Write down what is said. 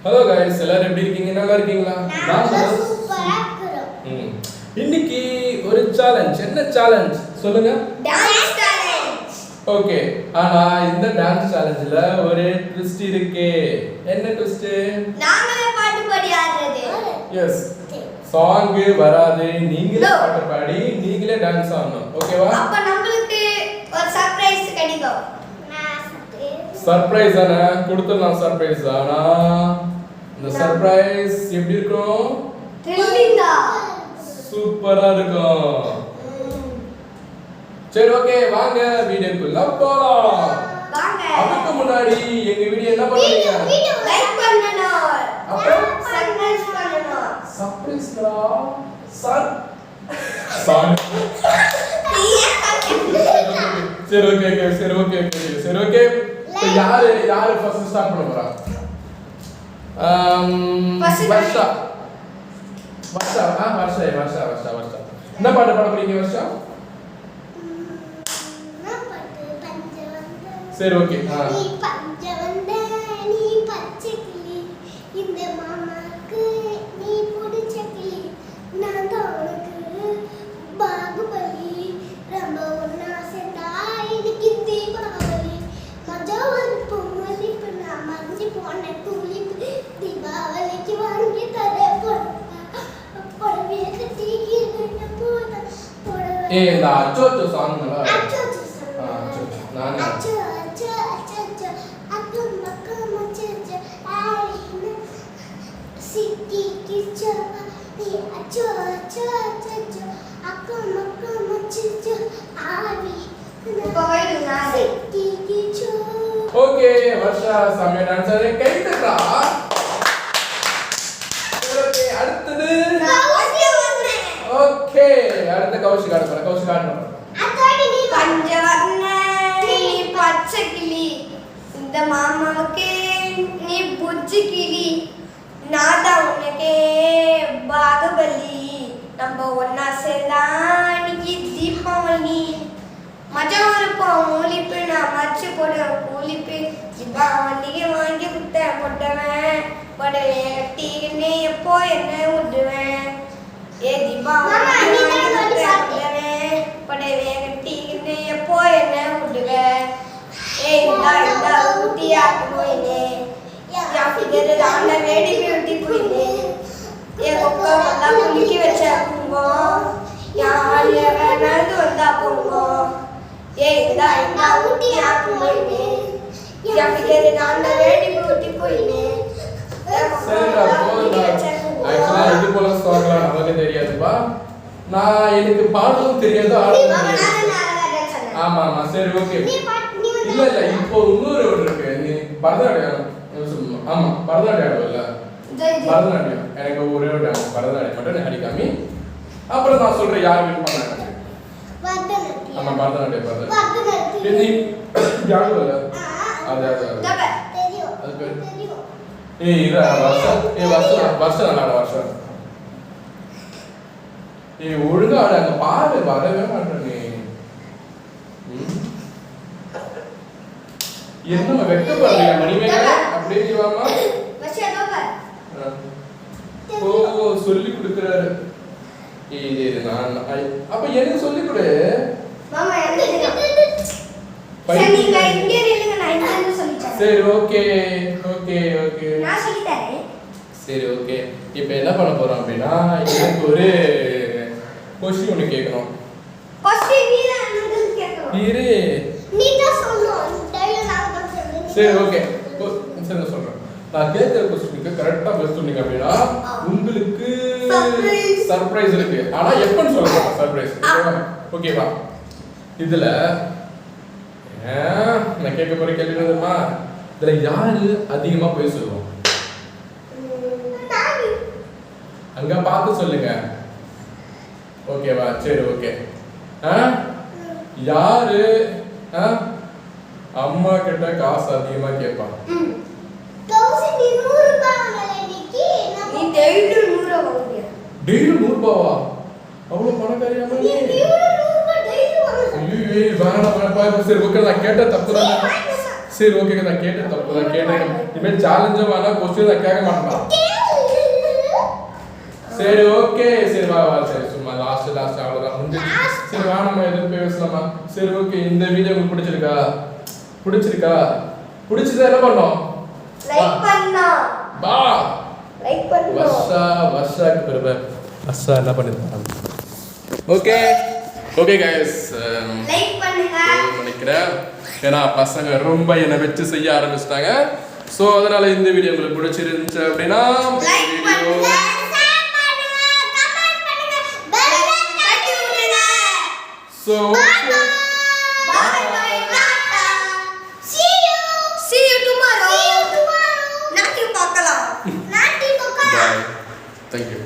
Hello guys எல்லாரும் எப்படி இருக்கீங்க? நல்லா இருக்கீங்களா? நான் சூப்பரா இருக்கேன். இன்னைக்கு ஒரு சேலஞ்ச். என்ன சேலஞ்ச் சொல்லுங்க? Dance challenge. ஓகே. ஆனா இந்த டான்ஸ் சேலஞ்ச்ல ஒரு ட்விஸ்ட் இருக்கு. என்ன ட்விஸ்ட்? நாங்களே பாட்டு பாடி ஆடுறது. எஸ். சாங் வராது. நீங்களே பாட்டு பாடி நீங்களே டான்ஸ் ஆடணும். ஓகேவா? அப்ப நமக்கு ஒரு சர்ப்ரைஸ் கிடைக்கும். சர்ப்ரைஸ் ஆனா கொடுத்துடலாம் சர்ப்ரைஸ். ஆனா இந்த சர்ப்ரைஸ் எப்படி இருக்கும்? த்ரில்லிங்கா சூப்பரா இருக்கும். சரி ஓகே வாங்க வீடியோக்குள்ள போலாம். வாங்க. அதுக்கு முன்னாடி எங்க வீடியோ என்ன பண்ணுவீங்க? லைக் பண்ணனும். அப்புறம் சப்ஸ்கிரைப் பண்ணனும். சர்ப்ரைஸ்டா சாங். சரி ஓகே. இப்போ யாரு ஃபர்ஸ்ட் ஸ்டார்ட் பண்ண போறா? வர்ஷா. என்ன பாட்டு பாட போறீங்க வர்ஷா? சரி ஓகே. நீ பஞ்ச வந்த நீ பச்சை கிளி இந்த மாமாக்கு நீ புடிச்ச கிளி நான் தான் உனக்கு பாகுபலி ரொம்ப ஒன்னா சேர்ந்தா இன்னைக்கு தீபாவளி மஜா ஒரு பொங்கலிப்பு நான் மறைஞ்சு போன துளிப்பு தீபாவளிக்கு வாங்கி தர புடவை கட்டிக்கு போத புடவை இந்த அச்சோ சாங் நல்லா இருக்கு. அச்சோ நான் அச்சோ அக்கம் பக்கம் அச்சோ ஆயின சிட்டி கிச்சோ நீ அச்சோ அக்கம் பக்கம் அச்சோ ஆவி சிட்டி கிச்சோ. ஓகே வர்ஷா சாமி டான்ஸர் கை தட்டா. ஓகே அடுத்து ஓகே அடுத்து கௌஷிக் ஆடுறா. பஞ்சவர்ண நீ பச்சை கிளி இந்த மாமாவுக்கு நீ புஜ்ஜி கிளி நான் தான் உனக்கே பாகுபலி நம்ம ஒன்னா சேர்ந்தா இன்னைக்கு தீபாவளி மஜா இருப்போம் ஊழிப்பு நான் மச்சு போட ஊழிப்பு தீபாவளிக்கு வாங்கி குத்த போட்டவன் படவே கட்டிக்கின்னு எப்போ என்ன விட்டுவேன் ஏ தீபாவளி படவே கட்டிக்கின்னு எப்போ என்ன விட்டுவேன் ஏ இந்த ஊட்டியாக்கு போயினே யாக்கிட்டு ஆண்ட வேடி ஊட்டி போயினே ஏ கொக்கெல்லாம் குலுக்கி வச்ச குங்குமம் யாரு நடந்து வந்தா பொங்கம் ஏ இந்த ஊட்டியாக்கு போயினே யாக்கிட்டு ஆண்ட வேடி ஊட்டி போயினே சரிடா போதுடா. ஆக்சுவலா இது போல சாங்லாம் நமக்கு தெரியாதுப்பா. நான் எனக்கு பாடவும் தெரியாது ஆடவும் தெரியாது. ஆமா சரி ஓகே. இல்ல இப்போ இன்னொரு ஒரு இருக்கு. நீ பரதநாட்டியம் ஆமா பரதநாட்டியம் ஆடுவல்ல? பரதநாட்டியம் எனக்கு ஒரே ஒரு டான்ஸ் பரதநாட்டியம் மட்டும் நீ அடிக்காமி அப்புறம் நான் சொல்றேன் யார் வின் பண்ணாங்க. ஆமா பரதநாட்டியம் நீ ஆடுவல்ல? அது பேர் ஏய் இரா வருஷம் நல்லா வருஷம் ஏய் ஒழுங்கா ஆடு. அங்க பாரு வரவே மாட்டேன் நீ. என்ன வெக்கப்படுறீங்க மணிமேகலை? அப்படியே ஜீவாமா ஓ சொல்லி கொடுக்குறாரு. இது நான் அப்ப எனக்கு சொல்லி கொடு. சரி ஓகே சரி ஓகே. இப்போ என்ன பண்ண போறோம் அப்படின்னா எனக்கு ஒரு கொஸ்டின் ஒன்று கேட்கணும். இரு சரி ஓகே சரி சொல்றேன். நான் கேட்கிற கொஸ்டினுக்கு கரெக்டா பதில் சொன்னீங்க அப்படின்னா உங்களுக்கு சர்ப்ரைஸ் இருக்கு. ஆனா எப்பன்னு சொல்றேன் சர்ப்ரைஸ். ஓகேவா? இதுல நான் கேட்க போற கேள்வி என்னதுமா? இதுல யாரு அதிகமா போய் சொல்லுவோம்? அங்க பார்த்து சொல்லுங்க. ஓகேவா? சரி ஓகே. யாரு அம்மா கிட்ட காசு அதிகமா கேட்பான்? டெய்லி 100 ரூபாவா? அவ்வளவு பணக்காரியா மாதிரி? ஐயோ வேணாம். சரி ஓகே நான் கேட்ட தப்பு தான். சரி ஓகே நான் கேட்டேன் தப்பு தான் கேட்டேன். இனிமேல் சேலஞ்சா வேணா கொஸ்டின் நான் கேட்க மாட்டேன். சரி ஓகே சரி வா வா சரி சும்மா லாஸ்ட் அவ்வளவுதான் முடிஞ்சிச்சு. சரி வா நம்ம எதுவும் பேசலாமா? சரி ஓகே இந்த வீடியோ உங்களுக்கு பிடிச்சிருக்கா? பிடிச்சதா என்ன பண்ணோம்? லைக் பண்ணா பா லைக் பண்ணு. வர்ஷாக்கு பெருமை வர்ஷா என்ன பண்ணிருக்காங்க? ஓகே ஓகே गाइस லைக் பண்ணுங்க. நினைக்கிறேன் ஏன்னா பசங்க ரொம்ப என்னை வச்சு செய்ய ஆரம்பிச்சிட்டாங்க. ஸோ அதனால இந்த வீடியோ உங்களுக்கு பிடிச்சிருந்துச்சு அப்படின்னா லைக் பண்ணுங்க, ஷேர் பண்ணுங்க, கமெண்ட் பண்ணுங்க, பெல் ஐகான் தட்டி விடுங்க. So Bye bye, tata. See you tomorrow. நாட்டி பார்க்கலாம். பாய். தேங்க்யூ.